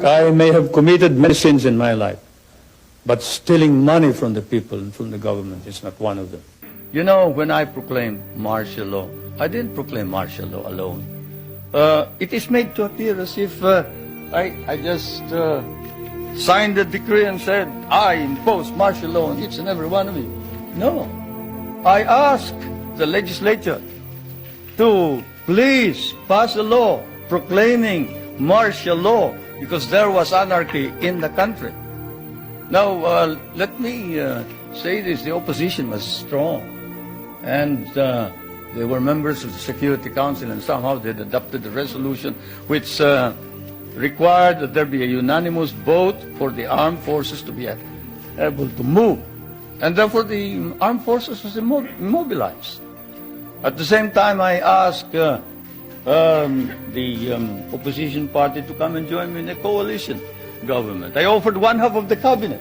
I may have committed many sins in my life, but stealing money from the people and from the government is not one of them. You know, when I proclaimed martial law, I didn't proclaim martial law alone. It is made to appear as if I just signed the decree and said, I impose martial law on each and every one of you. No. I asked the legislature to please pass a law proclaiming martial law because there was anarchy in the country. Now, let me say this. The opposition was strong. And they were members of the Security Council, and somehow they adopted a resolution which required that there be a unanimous vote for the armed forces to be able to move. And therefore, the armed forces was immobilized. At the same time, I asked the opposition party to come and join me in a coalition government. I offered one half of the cabinet.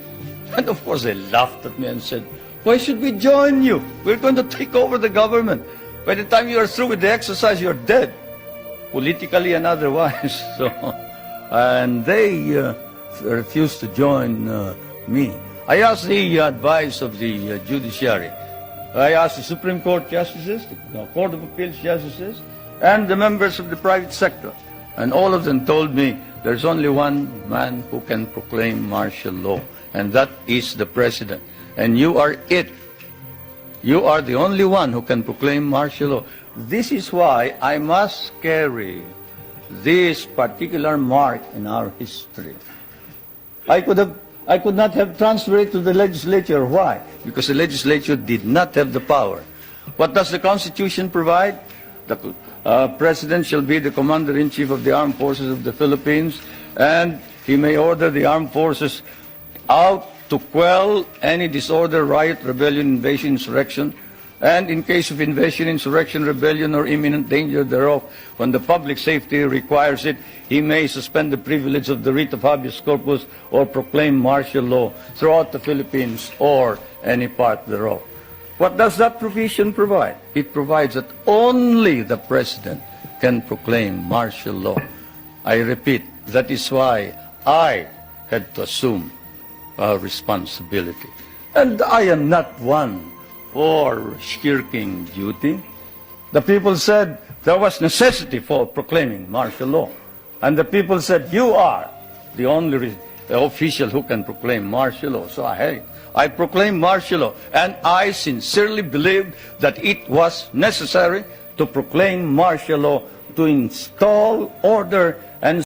And of course, they laughed at me and said, why should we join you? We're going to take over the government. By the time you are through with the exercise, you're dead, politically and otherwise. And they refused to join me. I asked the advice of the judiciary. I asked the Supreme Court justices, the Court of Appeals justices, and the members of the private sector. And all of them told me there's only one man who can proclaim martial law, and that is the President. And you are it. You are the only one who can proclaim martial law. This is why I must carry this particular mark in our history. I could not have transferred it to the legislature. Why? Because the legislature did not have the power. What does the Constitution provide? The President shall be the Commander-in-Chief of the Armed Forces of the Philippines, and he may order the armed forces out to quell any disorder, riot, rebellion, invasion, insurrection, and in case of invasion, insurrection, rebellion, or imminent danger thereof, when the public safety requires it, he may suspend the privilege of the writ of habeas corpus or proclaim martial law throughout the Philippines or any part thereof. What does that provision provide? It provides that only the President can proclaim martial law. I repeat, that is why I had to assume responsibility. And I am not one for shirking duty. The people said there was necessity for proclaiming martial law. And the people said, you are the only official who can proclaim martial law. So I proclaimed martial law. And I sincerely believed that it was necessary to proclaim martial law to install order and